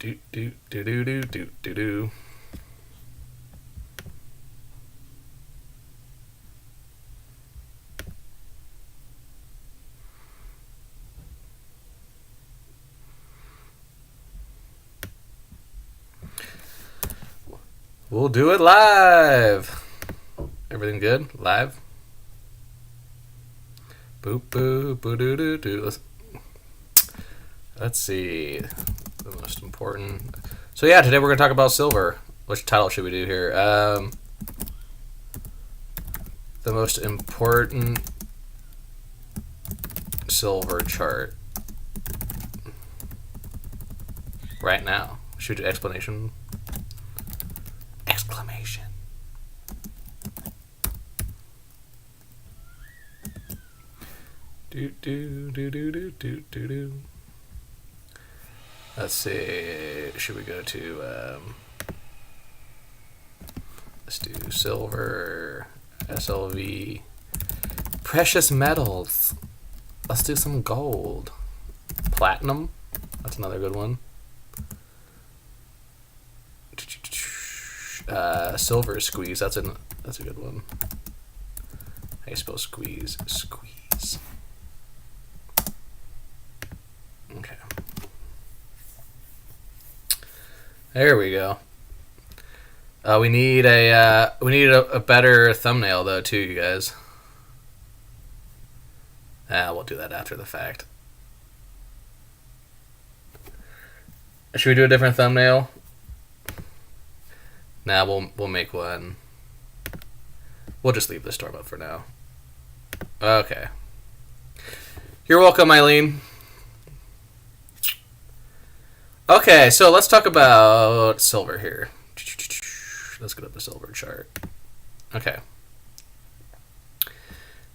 Do do do do do do do do. We'll do it live. Everything good? Live? Boop boop boo doo doo doo. Let's see. The most important. So yeah, today we're gonna talk about silver. Which title should we do here? The most important silver chart right now. Should we do explanation? Exclamation. Do do do do do do do do. Let's see. Should we go to let's do silver, SLV, precious metals. Let's do some gold. Platinum. That's another good one. Silver squeeze. That's a good one. How you spell squeeze? Squeeze. Okay. There we go. We need a better thumbnail though too, you guys. We'll do that after the fact. Should we do a different thumbnail? Nah, we'll make one. We'll just leave the storm up for now. Okay. You're welcome, Eileen. Okay, so let's talk about silver here. Let's get up the silver chart. Okay.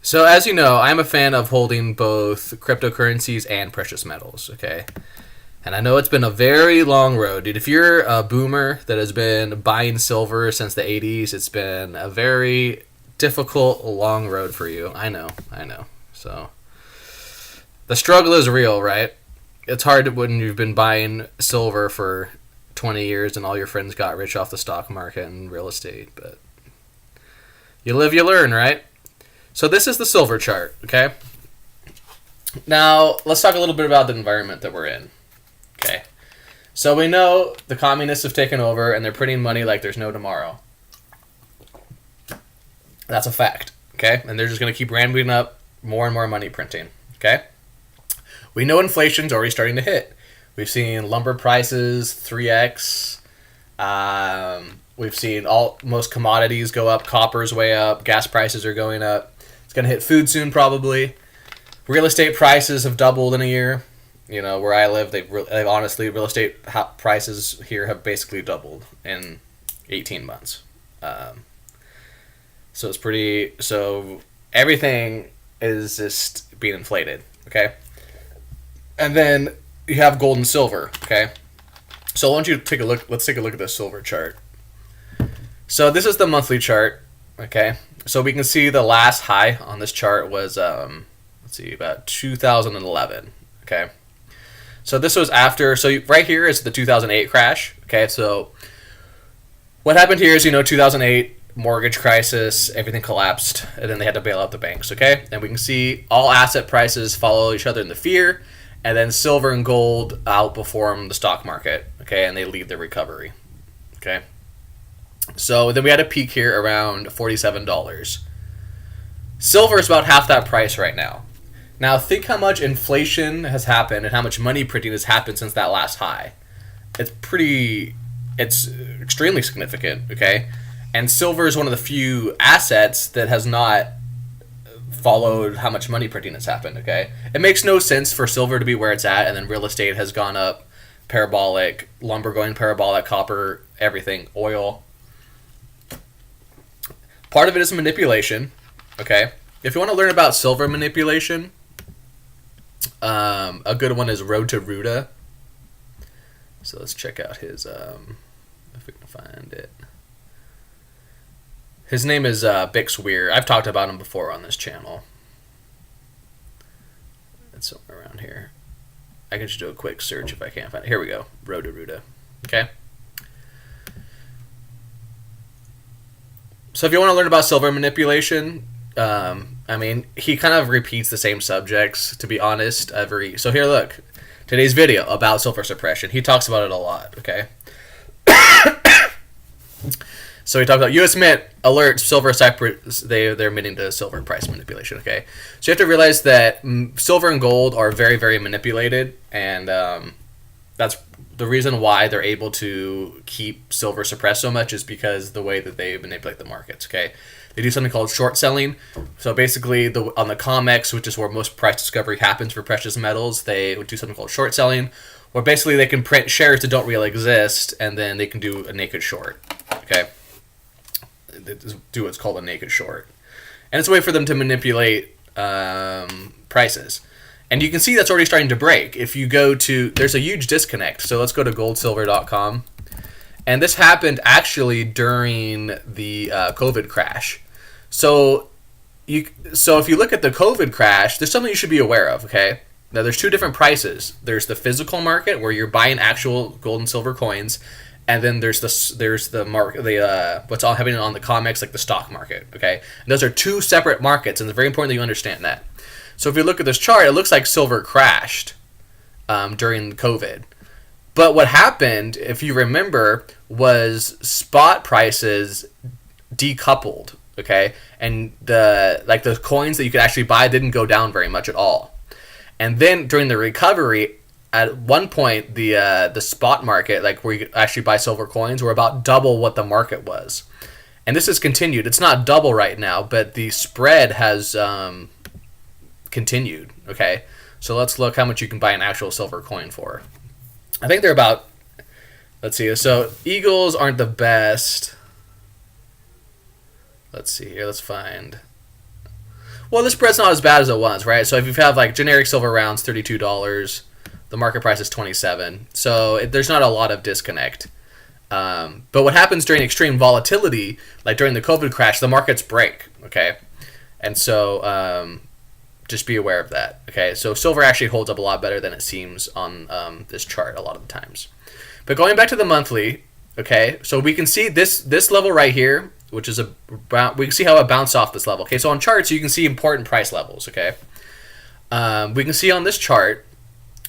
So as you know, I'm a fan of holding both cryptocurrencies and precious metals, okay? And I know it's been a very long road, dude. If you're a boomer that has been buying silver since the 80s, it's been a very difficult, long road for you. I know. So the struggle is real, right? It's hard when you've been buying silver for 20 years and all your friends got rich off the stock market and real estate, but you live, you learn, right? So this is the silver chart, okay? Now, let's talk a little bit about the environment that we're in. Okay, so we know the communists have taken over and they're printing money like there's no tomorrow. That's a fact, okay? And they're just going to keep ramping up more and more money printing, okay? We know inflation's already starting to hit. We've seen lumber prices 3x. We've seen most commodities go up. Copper's way up. Gas prices are going up. It's going to hit food soon probably. Real estate prices have doubled in a year. You know, where I live, they've honestly, real estate prices here have basically doubled in 18 months. So it's pretty, so everything is just being inflated, okay? And then you have gold and silver, okay? So I want you to take a look, let's take a look at the silver chart. So this is the monthly chart, okay? So we can see the last high on this chart was, let's see, about 2011, okay? So this was after, so right here is the 2008 crash, okay? So what happened here is, 2008 mortgage crisis, everything collapsed, and then they had to bail out the banks, okay? And we can see all asset prices follow each other in the fear, and then silver and gold outperform the stock market, okay? And they lead the recovery, okay? So then we had a peak here around $47. Silver is about half that price right now. Now, think how much inflation has happened and how much money printing has happened since that last high. It's extremely significant, okay? And silver is one of the few assets that has not followed how much money printing has happened, okay? It makes no sense for silver to be where it's at, and then real estate has gone up parabolic, lumber going parabolic, copper, everything, oil. Part of it is manipulation, okay? If you want to learn about silver manipulation, a good one is Road to Ruta. So let's check out his, if we can find it. His name is Bix Weir. I've talked about him before on this channel. It's somewhere around here. I can just do a quick search if I can't find it. Here we go. Road to Ruta. Okay. So if you want to learn about silver manipulation, I mean, he kind of repeats the same subjects, to be honest, so here, look. Today's video about silver suppression. He talks about it a lot, okay? So he talks about U.S. Mint alerts silver they're admitting to silver price manipulation, okay? So you have to realize that silver and gold are very, very manipulated, and that's the reason why they're able to keep silver suppressed so much is because the way that they manipulate the markets, okay? They do something called short selling. So basically, on the COMEX, which is where most price discovery happens for precious metals, they would do something called short selling, where basically they can print shares that don't really exist, and then they can do a naked short, okay? They do what's called a naked short. And it's a way for them to manipulate prices. And you can see that's already starting to break. If you go to, there's a huge disconnect. So let's go to goldsilver.com. And this happened actually during the COVID crash. So if you look at the COVID crash, there's something you should be aware of, okay? Now, there's two different prices. There's the physical market where you're buying actual gold and silver coins, and then there's the market, what's all happening on the COMEX, like the stock market, okay? And those are two separate markets, and it's very important that you understand that. So if you look at this chart, it looks like silver crashed during COVID. But what happened, if you remember, was spot prices decoupled, okay? And the coins that you could actually buy didn't go down very much at all. And then during the recovery, at one point, the spot market, like where you could actually buy silver coins, were about double what the market was. And this has continued. It's not double right now, but the spread has continued, okay? So let's look how much you can buy an actual silver coin for. I think they're about, let's see, so Eagles aren't the best. Let's see here, let's find. Well, the spread's not as bad as it was, right? So if you have like generic silver rounds, $32, the market price is $27. So there's not a lot of disconnect. But what happens during extreme volatility, like during the COVID crash, the markets break, okay? And so just be aware of that, okay? So silver actually holds up a lot better than it seems on this chart a lot of the times. But going back to the monthly, okay, so we can see this level right here, which is we can see how it bounced off this level. Okay, so on charts, you can see important price levels, okay? We can see on this chart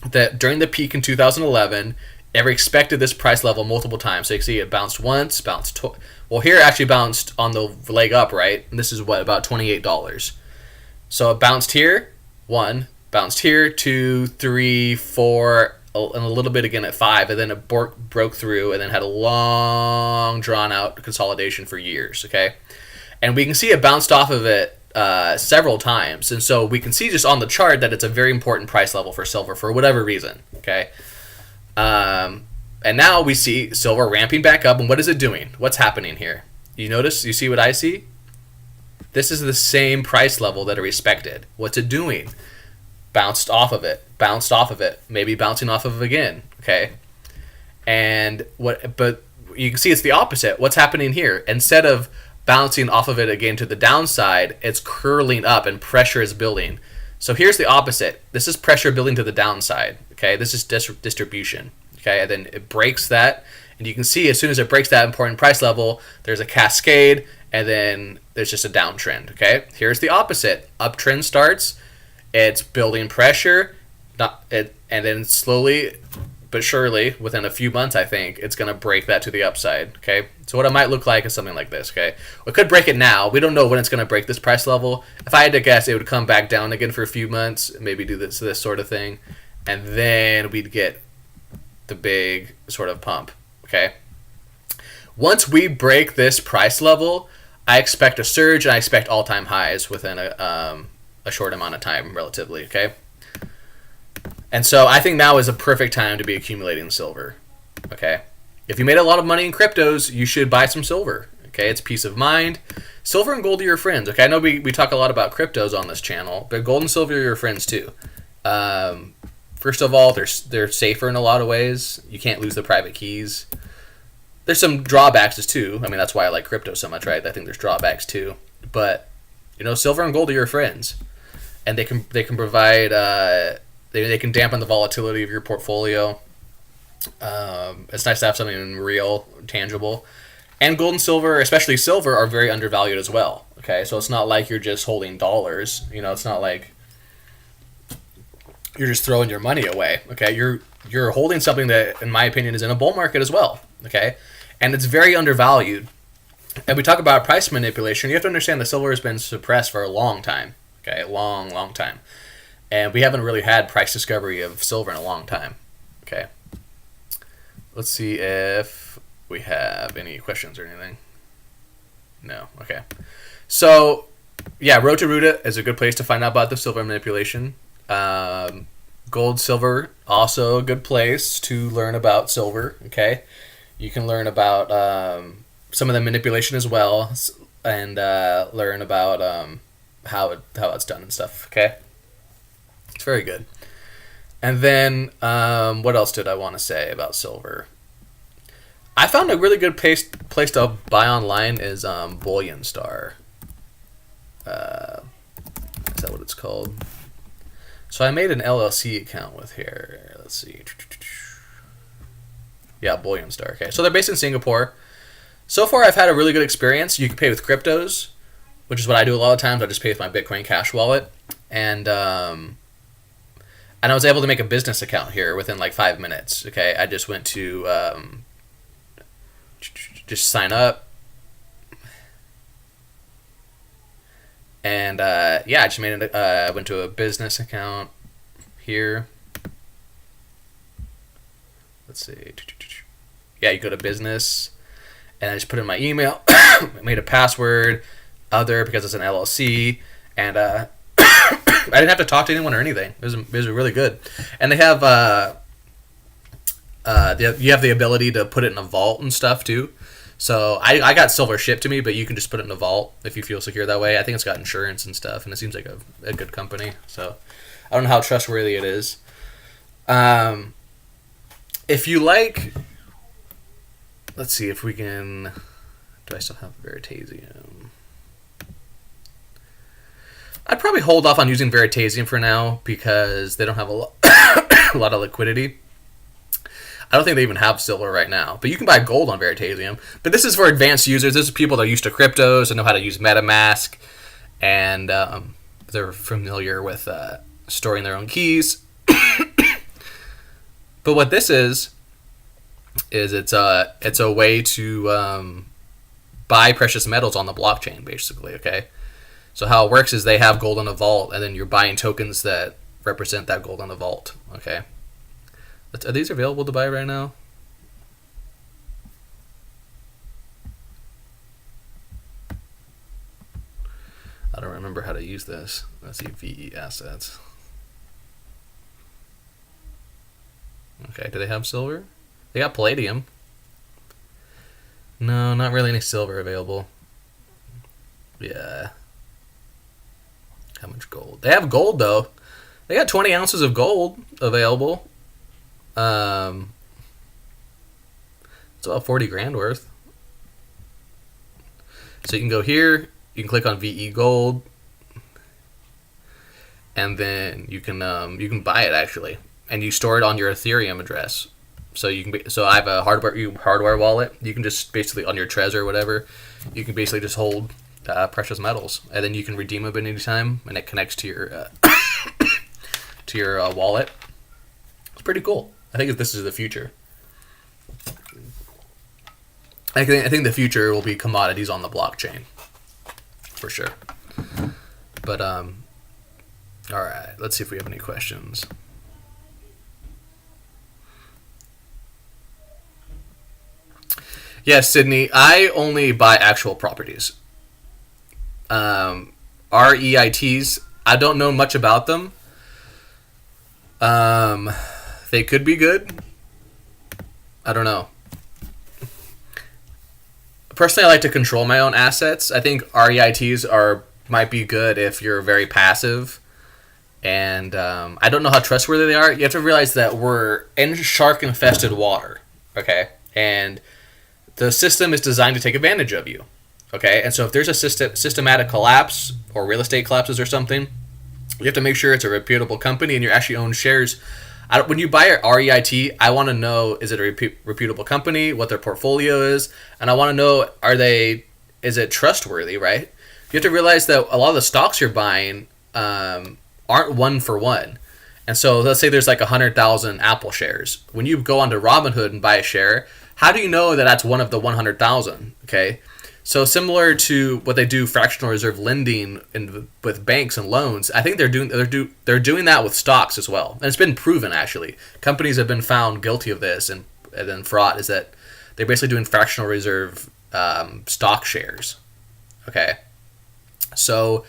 that during the peak in 2011, it expected this price level multiple times. So you can see it bounced once, bounced twice. Well, here it actually bounced on the leg up, right? And this is what, about $28. So it bounced here, 1, bounced here, 2, 3, 4, and a little bit again at 5, and then it broke through and then had a long, drawn-out consolidation for years, okay? And we can see it bounced off of it several times. And so we can see just on the chart that it's a very important price level for silver for whatever reason, okay? And now we see silver ramping back up, and what is it doing? What's happening here? You notice? You see what I see? This is the same price level that it respected. What's it doing? Bounced off of it, maybe bouncing off of it again, okay? But you can see it's the opposite. What's happening here? Instead of bouncing off of it again to the downside, it's curling up and pressure is building. So here's the opposite. This is pressure building to the downside, okay? This is distribution, okay? And then it breaks that, and you can see as soon as it breaks that important price level, there's a cascade, and then there's just a downtrend, okay? Here's the opposite. Uptrend starts, it's building pressure, and then slowly but surely, within a few months, I think, it's going to break that to the upside, okay? So what it might look like is something like this, okay? We could break it now. We don't know when it's going to break this price level. If I had to guess, it would come back down again for a few months, maybe do this sort of thing, and then we'd get the big sort of pump, okay? Once we break this price level, I expect a surge, and I expect all-time highs within a short amount of time, relatively, okay? And so I think now is a perfect time to be accumulating silver, okay? If you made a lot of money in cryptos, you should buy some silver, okay? It's peace of mind. Silver and gold are your friends, okay? I know we talk a lot about cryptos on this channel, but gold and silver are your friends too. First of all, they're safer in a lot of ways. You can't lose the private keys. There's some drawbacks too. I mean, that's why I like crypto so much, right? I think there's drawbacks too. But, you know, silver and gold are your friends. And they can provide... They can dampen the volatility of your portfolio. It's nice to have something real, tangible. And gold and silver, especially silver, are very undervalued as well. Okay, so it's not like you're just holding dollars. It's not like you're just throwing your money away. Okay, you're holding something that, in my opinion, is in a bull market as well. Okay, and it's very undervalued. And we talk about price manipulation. You have to understand that silver has been suppressed for a long time. Okay, long, long time, and we haven't really had price discovery of silver in a long time. Okay, let's see if we have any questions or anything. No. Okay. So, yeah, Road to Ruta is a good place to find out about the silver manipulation. Gold, silver, also a good place to learn about silver. Okay, you can learn about some of the manipulation as well, and learn about how it's done and stuff. Okay, it's very good. And then what else did I want to say about silver? I found a really good place to buy online is Bullion Star. Is that what it's called? So I made an LLC account with here. Let's see. Yeah, Bullion Star. Okay, so they're based in Singapore. So far, I've had a really good experience. You can pay with cryptos, which is what I do a lot of times. I just pay with my Bitcoin Cash wallet, and I was able to make a business account here within like 5 minutes. Okay, I just went to just sign up, and I just made it. I went to a business account here. Let's see. Yeah, you go to business, and I just put in my email, made a password, other, because it's an LLC, and I didn't have to talk to anyone or anything. It was really good, and they have you have the ability to put it in a vault and stuff too. So I got silver shipped to me, but you can just put it in a vault if you feel secure that way. I think it's got insurance and stuff, and it seems like a good company. So I don't know how trustworthy it is. If you like, let's see if we can. Do I still have Veritasium? I'd probably hold off on using Veritasium for now because they don't have a lot of liquidity. I don't think they even have silver right now, but you can buy gold on Veritasium. But this is for advanced users. This is people that are used to cryptos and know how to use MetaMask, and they're familiar with storing their own keys. But what this is it's a way to buy precious metals on the blockchain, basically. Okay, so how it works is they have gold in a vault, and then you're buying tokens that represent that gold in the vault. Okay. Are these available to buy right now? I don't remember how to use this. Let's see, VE assets. Okay, do they have silver? They got palladium. No, not really any silver available. Yeah. How much gold? They have gold, though. They got 20 ounces of gold available. It's about 40 grand worth. So you can go here, you can click on VE Gold, and then you can buy it actually, and you store it on your Ethereum address. So I have a hardware wallet. You can just basically on your Trezor or whatever, you can basically just hold precious metals, and then you can redeem them at any time, and it connects to your wallet. It's pretty cool. I think this is the future. I think the future will be commodities on the blockchain, for sure. But all right, let's see if we have any questions. Yes, Sydney, I only buy actual properties. REITs, I don't know much about them. They could be good. I don't know. Personally, I like to control my own assets. I think REITs might be good if you're very passive. And I don't know how trustworthy they are. You have to realize that we're in shark-infested water, okay? And the system is designed to take advantage of you, okay? And so if there's a systematic collapse or real estate collapses or something, you have to make sure it's a reputable company and you actually own shares When you buy a REIT, I want to know, is it a reputable company, what their portfolio is, and I want to know, is it trustworthy, right? You have to realize that a lot of the stocks you're buying aren't one for one. And so let's say there's like 100,000 Apple shares. When you go onto Robinhood and buy a share, how do you know that that's one of the 100,000? Okay, so similar to what they do fractional reserve lending with banks and loans, I think they're doing that with stocks as well, and it's been proven actually. Companies have been found guilty of this, and then fraud is that they're basically doing fractional reserve stock shares. Okay, so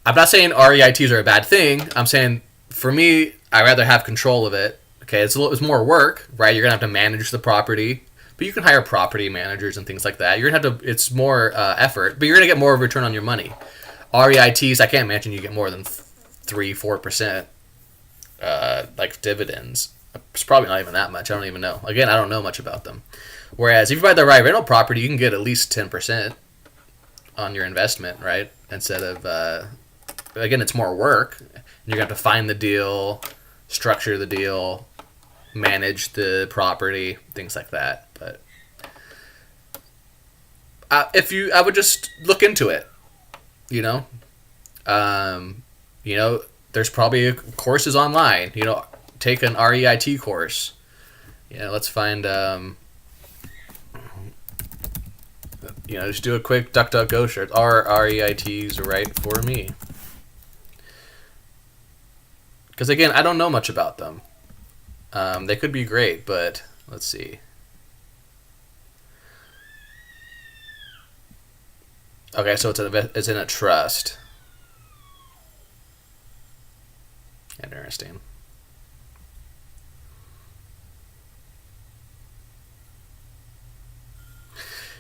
I'm not saying REITs are a bad thing. I'm saying for me, I'd rather have control of it. Okay, it's more work, right? You're gonna have to manage the property, but you can hire property managers and things like that. You're gonna have to. It's more effort, but you're gonna get more of a return on your money. REITs, I can't imagine you get more than 3-4% like dividends. It's probably not even that much. I don't even know. Again, I don't know much about them. Whereas if you buy the right rental property, you can get at least 10% on your investment, right? Instead of again, it's more work. You're gonna have to find the deal, structure the deal, manage the property, things like that. But I would just look into it. You know, there's probably courses online. Take an REIT course. Let's find. Just do a quick DuckDuckGo search. Are REITs right for me? Because again, I don't know much about them. They could be great, but let's see. Okay, so it's in a trust. Interesting.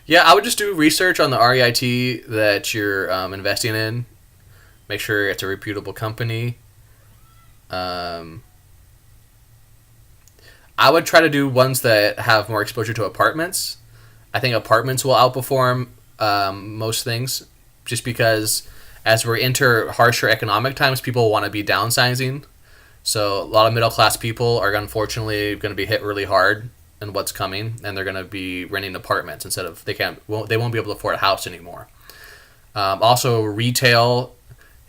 Yeah, I would just do research on the REIT that you're investing in. Make sure it's a reputable company. I would try to do ones that have more exposure to apartments. I think apartments will outperform most things, just because as we enter harsher economic times, people want to be downsizing. So a lot of middle class people are unfortunately going to be hit really hard in what's coming, and they're going to be renting apartments instead of they won't be able to afford a house anymore. Also, retail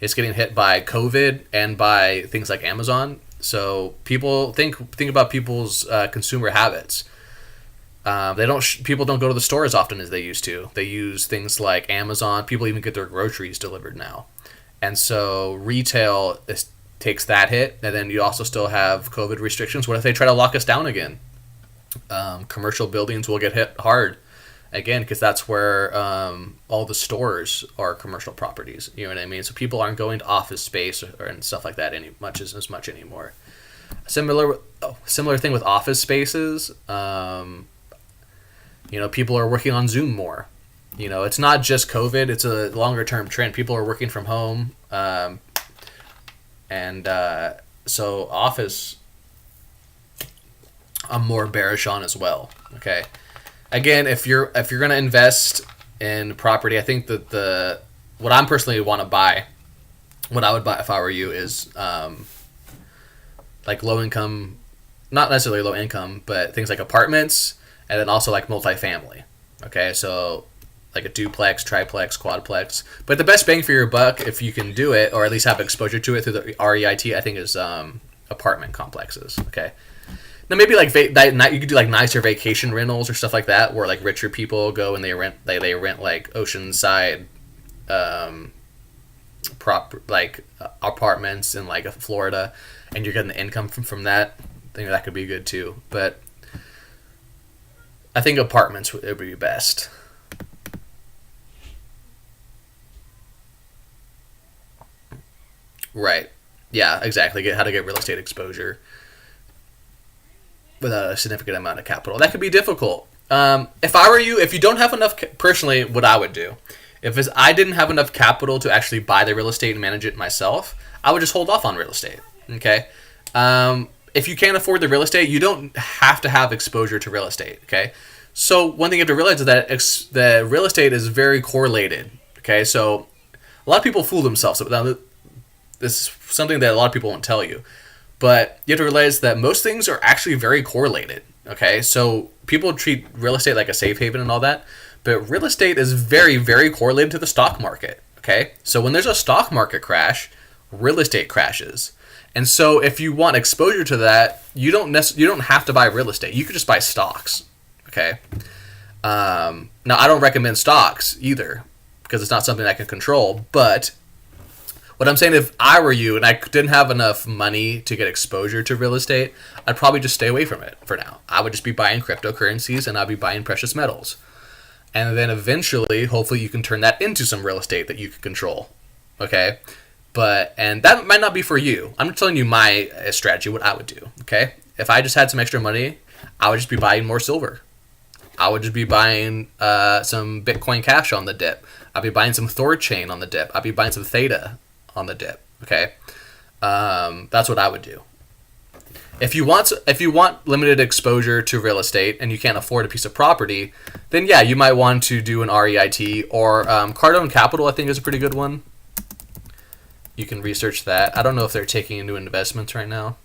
is getting hit by COVID and by things like Amazon. So people think about people's consumer habits. People don't go to the store as often as they used to. They use things like Amazon. People even get their groceries delivered now, and so retail takes that hit. And then you also still have COVID restrictions. What if they try to lock us down again? Commercial buildings will get hit hard again, because that's where all the stores are commercial properties. You know what I mean? So people aren't going to office space and stuff like that as much anymore. Similar thing with office spaces. People are working on Zoom more. It's not just COVID; it's a longer term trend. People are working from home, and so office, I'm more bearish on as well. Okay. Again, if you're gonna invest in property, I think that what I'm personally want to buy, what I would buy if I were you is like low income, not necessarily low income, but things like apartments, and then also like multifamily. Okay, so like a duplex, triplex, quadplex. But the best bang for your buck, if you can do it, or at least have exposure to it through the REIT, I think is apartment complexes. Okay. Now maybe like you could do like nicer vacation rentals or stuff like that, where like richer people go and they rent like oceanside, apartments in like Florida, and you're getting the income from that. I think that could be good too. But I think apartments would be best. Right. Yeah. Exactly. How to get real estate exposure without a significant amount of capital. That could be difficult. If I were you, if you don't have enough, personally, what I would do, I didn't have enough capital to actually buy the real estate and manage it myself, I would just hold off on real estate. Okay. If you can't afford the real estate, you don't have to have exposure to real estate. Okay. So one thing you have to realize is that the real estate is very correlated. Okay. So a lot of people fool themselves. Now, this is something that a lot of people won't tell you. But you have to realize that most things are actually very correlated. Okay, so people treat real estate like a safe haven and all that, but real estate is very, very correlated to the stock market. Okay, so when there's a stock market crash, real estate crashes. And so if you want exposure to that, you don't have to buy real estate. You could just buy stocks. Okay. Now I don't recommend stocks either because it's not something I can control. But what I'm saying, if I were you and I didn't have enough money to get exposure to real estate, I'd probably just stay away from it for now. I would just be buying cryptocurrencies and I'd be buying precious metals. And then eventually, hopefully, you can turn that into some real estate that you can control. Okay. And that might not be for you. I'm telling you my strategy, what I would do. Okay. If I just had some extra money, I would just be buying more silver. I would just be buying some Bitcoin Cash on the dip. I'd be buying some Thorchain on the dip. I'd be buying some Theta on the dip. Okay, that's what I would do. If you want limited exposure to real estate and you can't afford a piece of property, then yeah, you might want to do an REIT or Cardone Capital. I think is a pretty good one. You can research that. I don't know if they're taking into investments right now.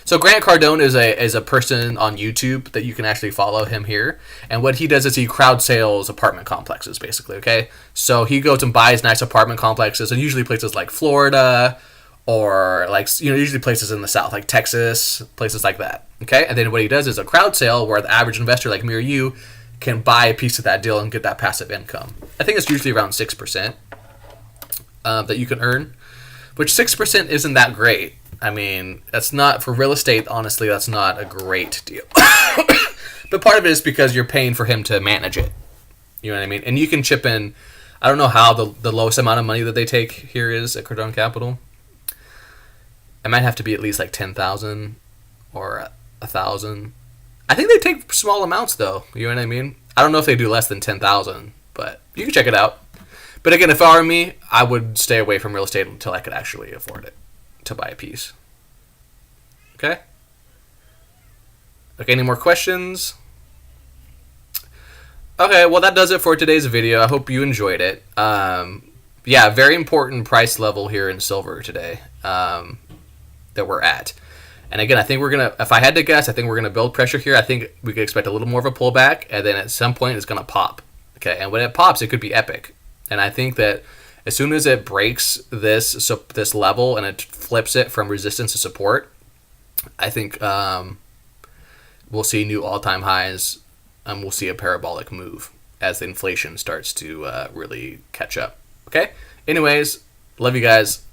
So Grant Cardone is a person on YouTube that you can actually follow him here. And what he does is he crowd sales apartment complexes, basically, okay? So he goes and buys nice apartment complexes, and usually places like Florida or usually places in the South, like Texas, places like that, okay? And then what he does is a crowd sale where the average investor like me or you can buy a piece of that deal and get that passive income. I think it's usually around 6% that you can earn, which 6% isn't that great. I mean, that's not, for real estate, honestly, that's not a great deal. But part of it is because you're paying for him to manage it. You know what I mean? And you can chip in, I don't know how the lowest amount of money that they take here is at Cardone Capital. It might have to be at least like 10,000 or 1,000. I think they take small amounts, though. You know what I mean? I don't know if they do less than 10,000, but you can check it out. But again, if I were me, I would stay away from real estate until I could actually afford it to buy a piece. Okay? Okay, any more questions? Okay, well that does it for today's video. I hope you enjoyed it. Yeah, very important price level here in silver today that we're at. And again, I think we're going to, if I had to guess, I think we're going to build pressure here. I think we could expect a little more of a pullback, and then at some point it's going to pop. Okay, and when it pops, it could be epic. And I think that as soon as it breaks this level and it flips it from resistance to support, I think we'll see new all-time highs, and we'll see a parabolic move as the inflation starts to really catch up. Okay? Anyways, love you guys.